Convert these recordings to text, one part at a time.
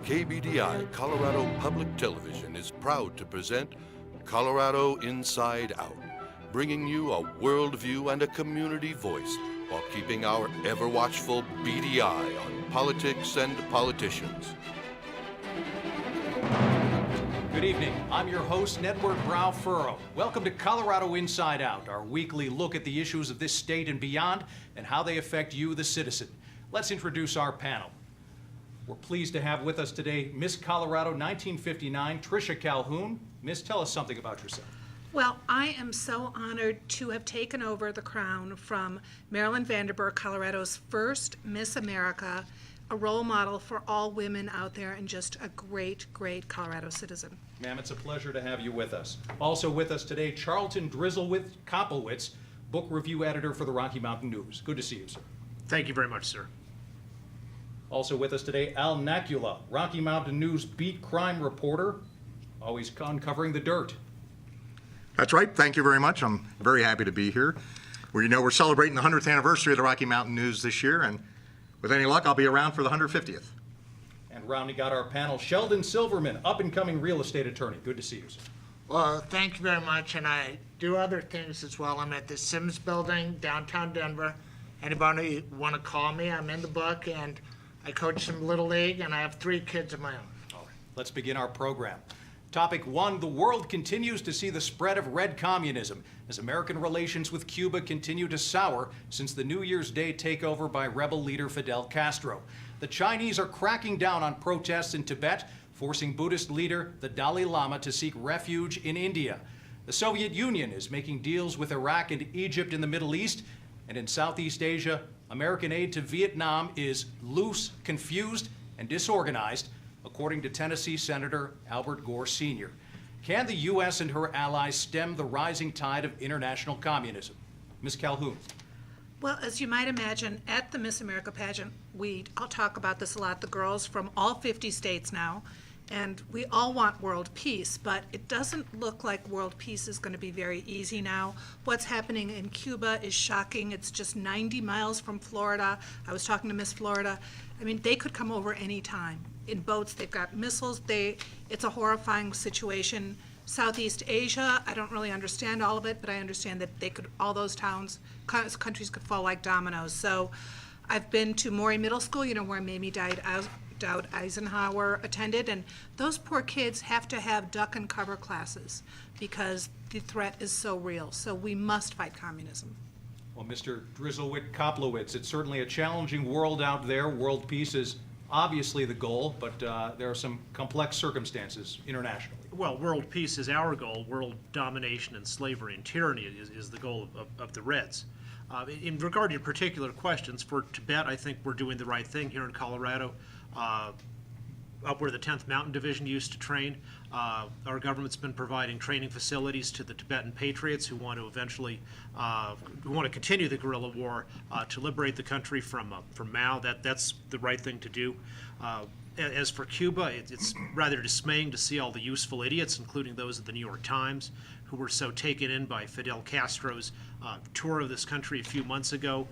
KBDI, Colorado Public Television, is proud to present Colorado Inside Out, bringing you a worldview and a community voice while keeping our ever-watchful beady eye on politics and politicians. Good evening. I'm your host, NEDWARD BRAU FURROW. Welcome to Colorado Inside Out, our weekly look at the issues of this state and beyond and how they affect you, the citizen. Let's introduce our panel. We're pleased to have with us today Miss Colorado 1959, Patricia Calhoun. Miss, tell us something about yourself. Well, I am so honored to have taken over the crown from Marilyn Vanderburg, Colorado's first Miss America, a role model for all women out there, and just a great, great Colorado citizen. Ma'am, it's a pleasure to have you with us. Also with us today, Charlton Drizzlewith Kopelwitz, book review editor for the Rocky Mountain News. Good to see you, sir. Thank you very much, sir. Also with us today, Al Nakula, Rocky Mountain News beat crime reporter, always uncovering the dirt. That's right. Thank you very much. I'm very happy to be here. We're celebrating the 100th anniversary of the Rocky Mountain News this year, and with any luck, I'll be around for the 150th. And rounding out our panel, Sheldon Silverman, up-and-coming real estate attorney. Good to see you, sir. Well, thank you very much, and I do other things as well. I'm at the Sims Building, downtown Denver. Anybody want to call me? I'm in the book, and I coach some Little League, and I have 3 kids of my own. All right, let's begin our program. Topic 1, the world continues to see the spread of red communism as American relations with Cuba continue to sour since the New Year's Day takeover by rebel leader Fidel Castro. The Chinese are cracking down on protests in Tibet, forcing Buddhist leader the Dalai Lama to seek refuge in India. The Soviet Union is making deals with Iraq and Egypt in the Middle East, and in Southeast Asia, American aid to Vietnam is loose, confused, and disorganized, according to Tennessee Senator Albert Gore Sr. Can the U.S. and her allies stem the rising tide of international communism? Ms. Calhoun. Well, as you might imagine, at the Miss America pageant, I'll talk about this a lot, the girls from all 50 states now, and we all want world peace, but it doesn't look like world peace is going to be very easy now. What's happening in Cuba is shocking. It's just 90 miles from Florida. I was talking to Miss Florida. I mean, they could come over any time. In boats, they've got missiles. It's a horrifying situation. Southeast Asia, I don't really understand all of it, but I understand that all those countries could fall like dominoes. So I've been to Maury Middle School, where Mamie Dowd Eisenhower attended, and those poor kids have to have duck and cover classes because the threat is so real. So we must fight communism. Well, Mr. Drizzlewith Kopelwitz, it's certainly a challenging world out there. World peace is obviously the goal, but there are some complex circumstances internationally. Well, world peace is our goal. World domination and slavery and tyranny is the goal of the Reds. In regard to your particular questions, for Tibet, I think we're doing the right thing here in Colorado. Up where the 10th Mountain Division used to train, our government's been providing training facilities to the Tibetan patriots who want to eventually, who want to continue the guerrilla war to liberate the country from Mao. That's the right thing to do. As for Cuba, it's rather dismaying to see all the useful idiots, including those at the New York Times, who were so taken in by Fidel Castro's tour of this country a few months ago.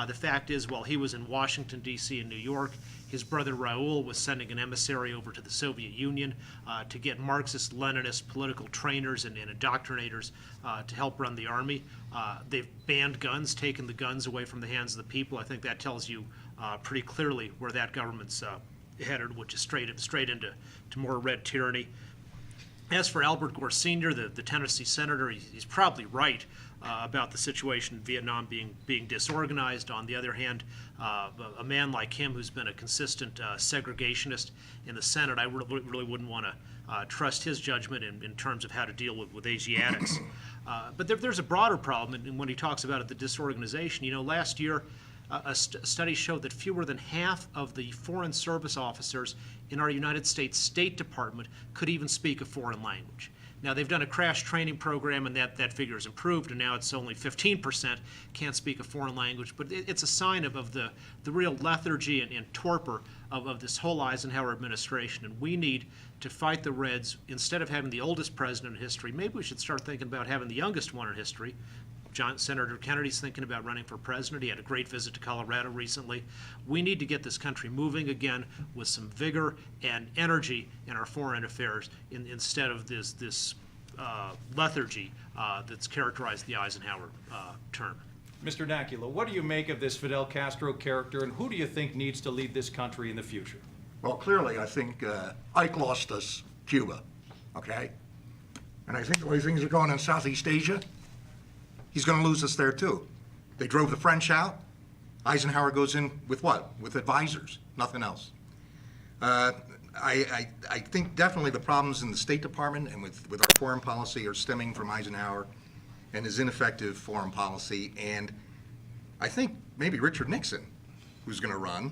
The fact is, while he was in Washington, D.C. and New York, his brother Raul was sending an emissary over to the Soviet Union to get Marxist-Leninist political trainers and indoctrinators to help run the army. They've banned guns, taken the guns away from the hands of the people. I think that tells you pretty clearly where that government's headed, which is straight into more red tyranny. As for Albert Gore Sr., the Tennessee senator, he's probably right about the situation in Vietnam being disorganized. On the other hand, a man like him who's been a consistent segregationist in the Senate, I really wouldn't want to trust his judgment in terms of how to deal with Asiatics. But there's a broader problem, and when he talks about it, the disorganization. Last year, a study showed that fewer than half of the foreign service officers in our United States State Department could even speak a foreign language. Now, they've done a crash training program, and that figure has improved, and now it's only 15% can't speak a foreign language. But it's a sign of the real lethargy and torpor of this whole Eisenhower administration. And we need to fight the Reds. Instead of having the oldest president in history, maybe we should start thinking about having the youngest one in history, Senator Kennedy's thinking about running for president. He had a great visit to Colorado recently. We need to get this country moving again with some vigor and energy in our foreign affairs instead of this lethargy that's characterized the Eisenhower term. Mr. Nakula, what do you make of this Fidel Castro character, and who do you think needs to lead this country in the future? Well, clearly, I think Ike lost us Cuba, okay? And I think the way things are going in Southeast Asia, he's going to lose us there too. They drove the French out. Eisenhower goes in with what? With advisors, nothing else. I think definitely the problems in the State Department and with our foreign policy are stemming from Eisenhower and his ineffective foreign policy. And I think maybe Richard Nixon, who's going to run,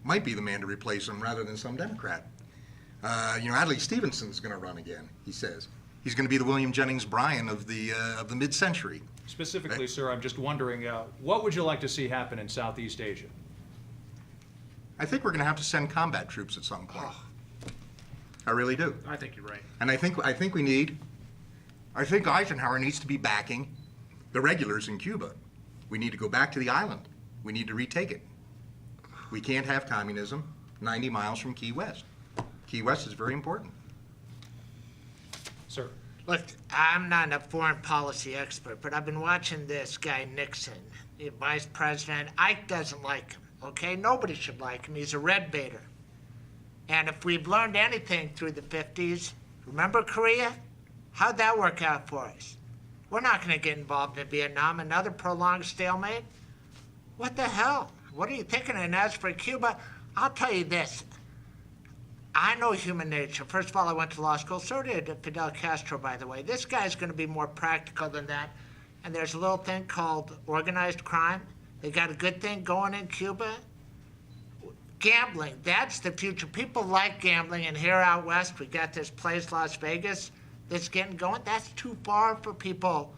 might be the man to replace him rather than some Democrat. Adlai Stevenson's going to run again, he says. He's going to be the William Jennings Bryan of the mid-century. Specifically, sir, I'm just wondering, what would you like to see happen in Southeast Asia? I think we're going to have to send combat troops at some point. I really do. I think you're right. And I think Eisenhower needs to be backing the regulars in Cuba. We need to go back to the island. We need to retake it. We can't have communism 90 miles from Key West. Key West is very important. Sir. Look, I'm not a foreign policy expert, but I've been watching this guy Nixon, the vice president. Ike doesn't like him, okay? Nobody should like him. He's a red baiter. And if we've learned anything through the 50s, remember Korea? How'd that work out for us? We're not going to get involved in Vietnam, another prolonged stalemate. What the hell? What are you thinking? And as for Cuba, I'll tell you this. I know human nature. First of all, I went to law school. So did Fidel Castro, by the way. This guy's going to be more practical than that. And there's a little thing called organized crime. They got a good thing going in Cuba. Gambling, that's the future. People like gambling, and here out west, we got this place, Las Vegas, that's getting going. That's too far for people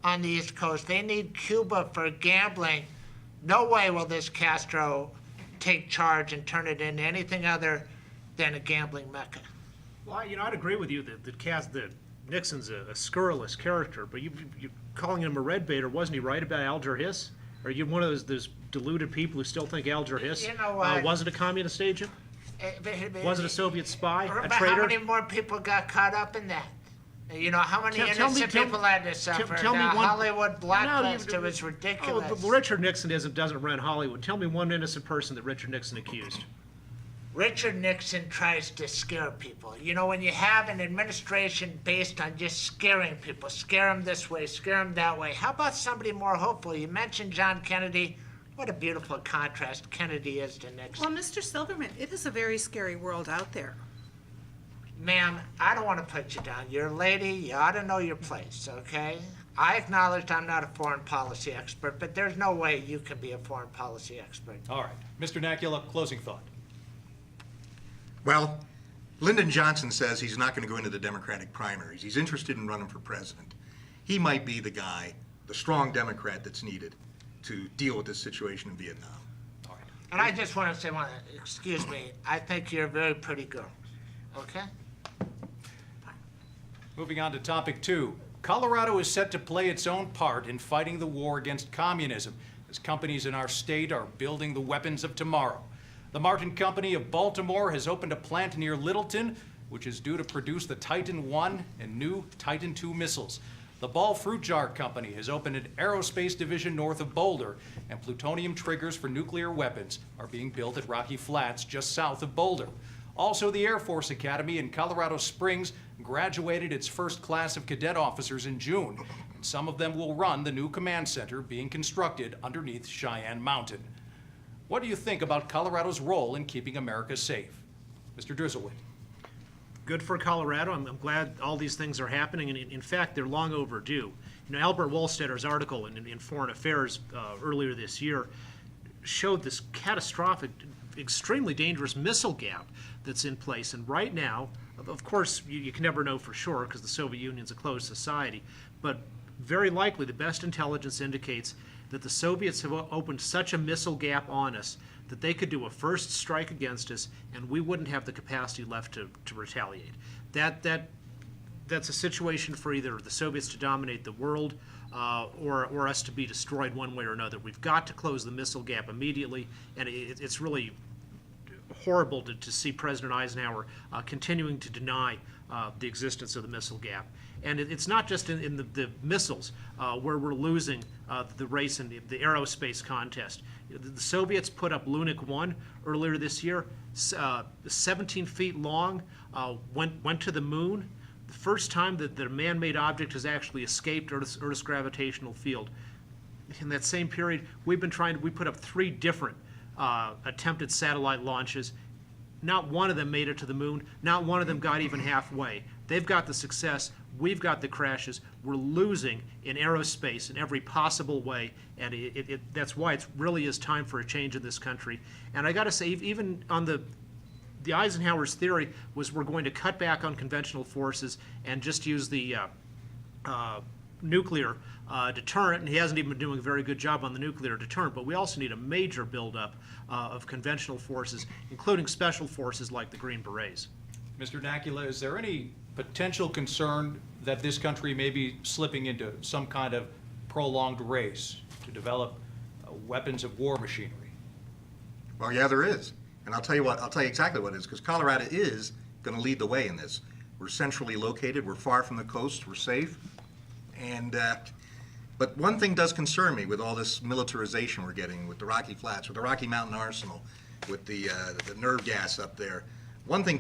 on the East Coast. They need Cuba for gambling. No way will this Castro take charge and turn it into anything other than a gambling mecca. Well, I'd agree with you that Nixon's a scurrilous character, but you're calling him a red baiter. Wasn't he right about Alger Hiss? Are you one of those deluded people who still think Alger Hiss wasn't a communist agent? Wasn't a Soviet spy? A traitor? How many more people got caught up in that? How many innocent people had to suffer? Hollywood blacklist, it was ridiculous. But Richard Nixon doesn't run Hollywood. Tell me one innocent person that Richard Nixon accused. Richard Nixon tries to scare people. When you have an administration based on just scaring people, scare them this way, scare them that way. How about somebody more hopeful? You mentioned John Kennedy. What a beautiful contrast Kennedy is to Nixon. Well, Mr. Silverman, it is a very scary world out there. Ma'am, I don't want to put you down. You're a lady. You ought to know your place, okay? I acknowledged I'm not a foreign policy expert, but there's no way you can be a foreign policy expert. All right. Mr. Nakula, closing thought. Well, Lyndon Johnson says he's not going to go into the Democratic primaries. He's interested in running for president. He might be the guy, the strong Democrat that's needed to deal with this situation in Vietnam. All right. And I just want to say excuse me, I think you're a very pretty girl, okay? Moving on to topic 2. Colorado is set to play its own part in fighting the war against communism as companies in our state are building the weapons of tomorrow. The Martin Company of Baltimore has opened a plant near Littleton, which is due to produce the Titan I and new Titan II missiles. The Ball Fruit Jar Company has opened an aerospace division north of Boulder, and plutonium triggers for nuclear weapons are being built at Rocky Flats just south of Boulder. Also, the Air Force Academy in Colorado Springs graduated its first class of cadet officers in June, and some of them will run the new command center being constructed underneath Cheyenne Mountain. What do you think about Colorado's role in keeping America safe? Mr. Drizzlewood. Good for Colorado. I'm glad all these things are happening, and in fact, they're long overdue. Albert Wohlstedter's article in Foreign Affairs earlier this year showed this catastrophic, extremely dangerous missile gap that's in place. And right now, of course, you can never know for sure because the Soviet Union's a closed society, but very likely the best intelligence indicates that the Soviets have opened such a missile gap on us that they could do a first strike against us and we wouldn't have the capacity left to retaliate. That's a situation for either the Soviets to dominate the world or us to be destroyed one way or another. We've got to close the missile gap immediately, and it's really horrible to see President Eisenhower continuing to deny the existence of the missile gap. And it's not just in the missiles where we're losing the race in the aerospace contest. The Soviets put up Lunik 1 earlier this year, 17 feet long, went to the moon. The first time that a man-made object has actually escaped Earth's gravitational field. In that same period, we put up 3 different attempted satellite launches. Not one of them made it to the moon. Not one of them got even halfway. They've got the success. We've got the crashes. We're losing in aerospace in every possible way, and that's why it really is time for a change in this country. And I got to say, even on the Eisenhower's theory was we're going to cut back on conventional forces and just use the nuclear deterrent, and he hasn't even been doing a very good job on the nuclear deterrent, but we also need a major buildup of conventional forces, including special forces like the Green Berets. Mr. Nakula, is there any potential concern that this country may be slipping into some kind of prolonged race to develop weapons of war machinery? Well, yeah, there is. And I'll tell you exactly what it is, because Colorado is going to lead the way in this. We're centrally located, we're far from the coast, we're safe. And, but one thing does concern me with all this militarization we're getting with the Rocky Flats, with the Rocky Mountain Arsenal, with the nerve gas up there. One thing